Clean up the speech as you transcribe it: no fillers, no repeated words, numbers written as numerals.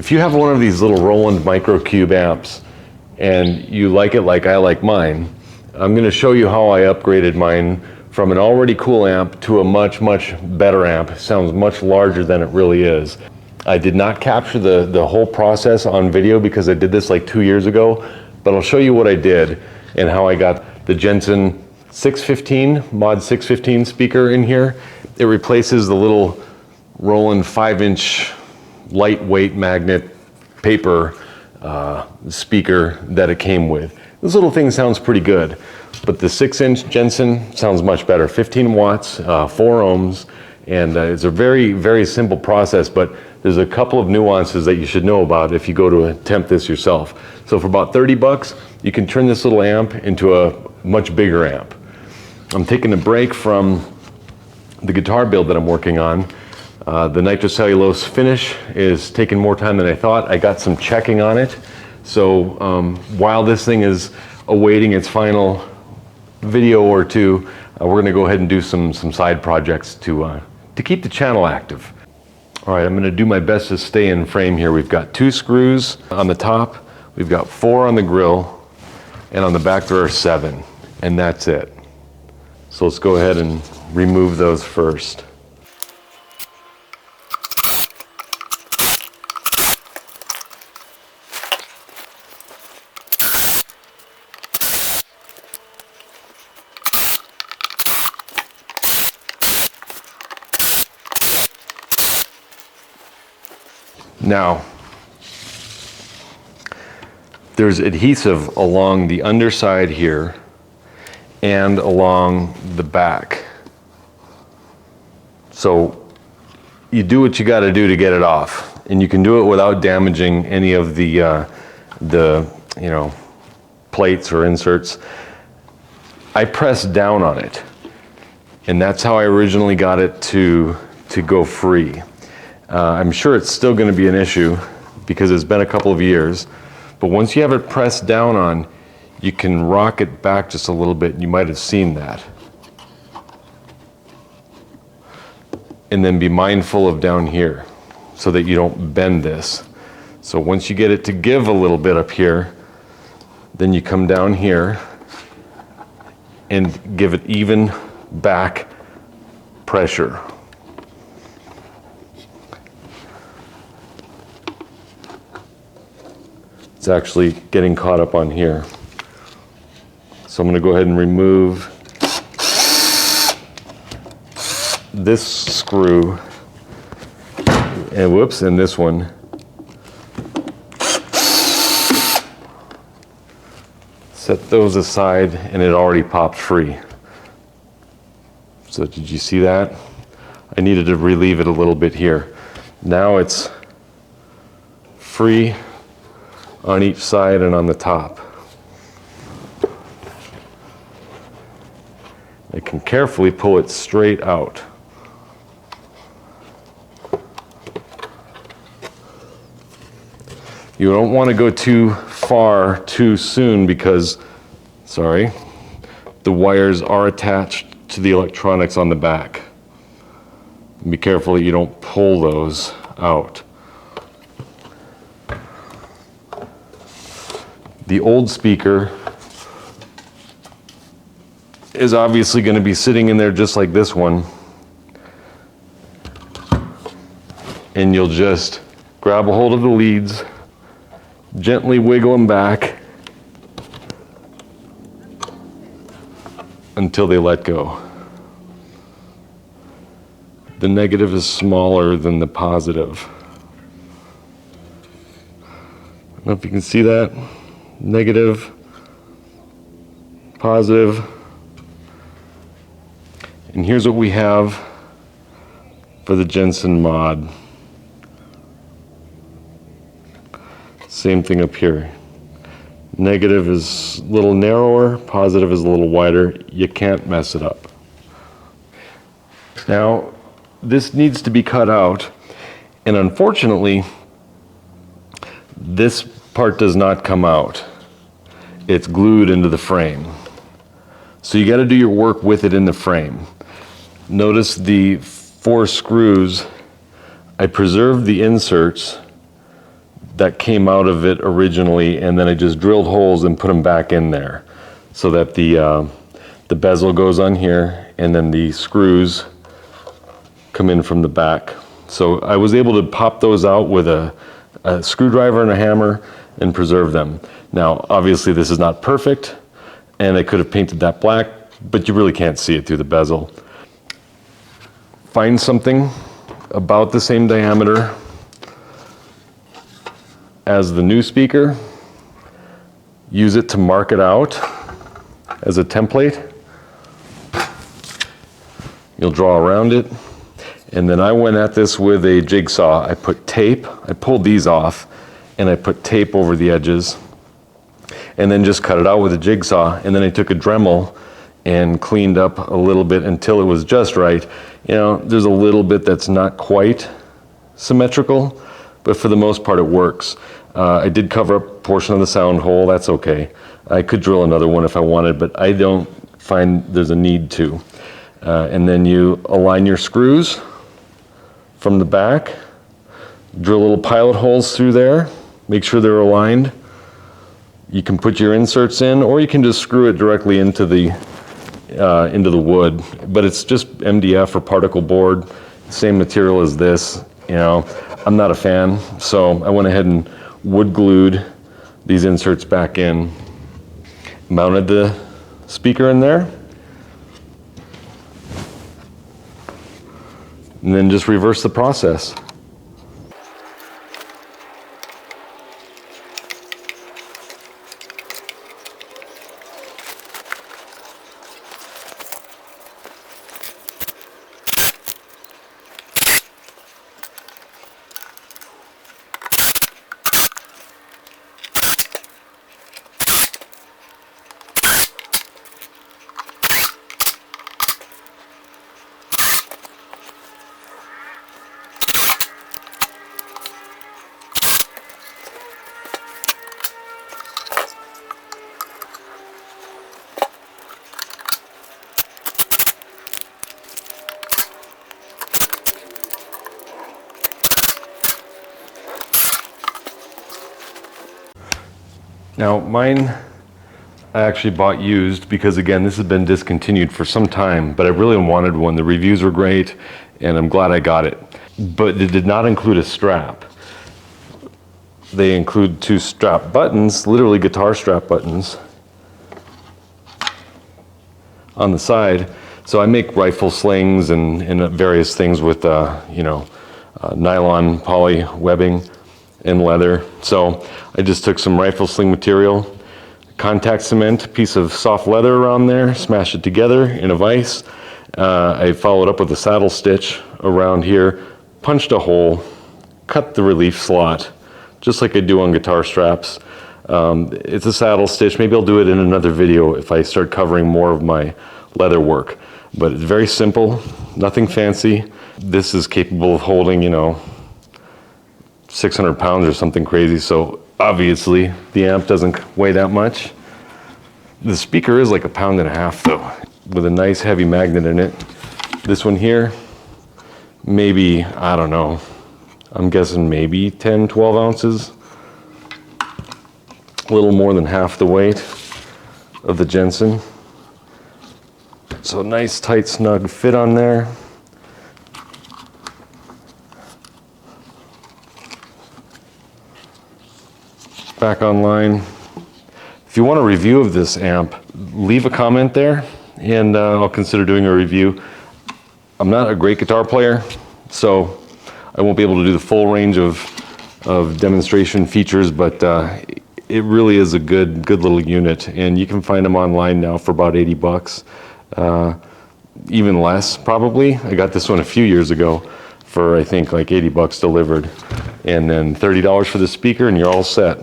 If you have one of these little Roland MicroCube amps and you like it like I like mine, I'm going to show you how I upgraded mine from an already cool amp to a much better amp. It sounds much larger than it really is. I did not capture the whole process on video because I did this like 2 years ago, but I'll show you what I did and how I got the Jensen 615, Mod 615 speaker in here. It replaces the little Roland 5-inch lightweight magnet paper speaker that it came with. This little thing sounds pretty good, but the 6-inch Jensen sounds much better. 15 watts, 4 ohms, and it's a very simple process, but there's a couple of nuances that you should know about if you go to attempt this yourself. So for about 30 bucks, you can turn this little amp into a much bigger amp. I'm taking a break from the guitar build that I'm working on. The nitrocellulose finish is taking more time than I thought. I got some checking on it. So while this thing is awaiting its final video or two, we're going to go ahead and do some side projects to keep the channel active. All right, I'm going to do my best to stay in frame here. We've got 2 screws on the top, we've got 4 on the grill, and on the back there are 7, and that's it. So let's go ahead and remove those first. Now, there's adhesive along the underside here and along the back. So you do what you got to do to get it off, and you can do it without damaging any of the plates or inserts. I pressed down on it, and that's how I originally got it to go free. I'm sure it's still going to be an issue because it's been a couple of years, but once you have it pressed down on, you can rock it back just a little bit. You might have seen that. And then be mindful of down here so that you don't bend this. So once you get it to give a little bit up here, then you come down here and give it even back pressure. It's actually getting caught up on here. So I'm going to go ahead and remove this screw and whoops, and this one. Set those aside, and it already popped free. So did you see that? I needed to relieve it a little bit here. Now it's free on each side and on the top. I can carefully pull it straight out. You don't want to go too far too soon because, sorry, the wires are attached to the electronics on the back. Be careful that you don't pull those out. The old speaker is obviously going to be sitting in there just like this one, and you'll just grab a hold of the leads, gently wiggle them back until they let go. The negative is smaller than the positive. I don't know if you can see that. Negative, positive. And here's what we have for the Jensen Mod. Same thing up here. Negative is a little narrower, positive is a little wider. You can't mess it up. Now, this needs to be cut out, and unfortunately, this part does not come out. It's glued into the frame. So you got to do your work with it in the frame. Notice the 4 screws. I preserved the inserts that came out of it originally, and then I just drilled holes and put them back in there so that the bezel goes on here, and then the screws come in from the back. So I was able to pop those out with a screwdriver and a hammer and preserve them. Now, obviously this is not perfect, and I could have painted that black, but you really can't see it through the bezel. Find something about the same diameter as the new speaker, use it to mark it out as a template. You'll draw around it. And then I went at this with a jigsaw. I put tape, I pulled these off, and I put tape over the edges, and then just cut it out with a jigsaw. And then I took a Dremel and cleaned up a little bit until it was just right. You know, there's a little bit that's not quite symmetrical, but for the most part it works. I did cover up a portion of the sound hole, that's okay. I could drill another one if I wanted, but I don't find there's a need to. And then you align your screws from the back, drill little pilot holes through there, make sure they're aligned. You can put your inserts in, or you can just screw it directly into the wood, but it's just MDF or particle board, same material as this. You know, I'm not a fan, so I went ahead and wood glued these inserts back in, mounted the speaker in there, and then just reverse the process. Now mine, I actually bought used because again, this has been discontinued for some time, but I really wanted one. The reviews were great and I'm glad I got it. But it did not include a strap. They include 2 strap buttons, literally guitar strap buttons on the side. So I make rifle slings and various things with nylon poly webbing and leather. So I just took some rifle sling material, contact cement, piece of soft leather around there, smashed it together in a vise. I followed up with a saddle stitch around here, punched a hole, cut the relief slot, just like I do on guitar straps. It's a saddle stitch. Maybe I'll do it in another video if I start covering more of my leather work. But it's very simple, nothing fancy. This is capable of holding, 600 pounds or something crazy, so obviously the amp doesn't weigh that much. The speaker is like 1.5 pounds though, with a nice heavy magnet in it. This one here, maybe, I don't know, I'm guessing maybe 10, 12 ounces. A little more than half the weight of the Jensen. So nice tight snug fit on there. Back online. If you want a review of this amp, leave a comment there and I'll consider doing a review. I'm not a great guitar player, so I won't be able to do the full range of demonstration features, but it really is a good little unit, and you can find them online now for about 80 bucks. Even less probably. I got this one a few years ago for I think like 80 bucks delivered, and then $30 for the speaker and you're all set.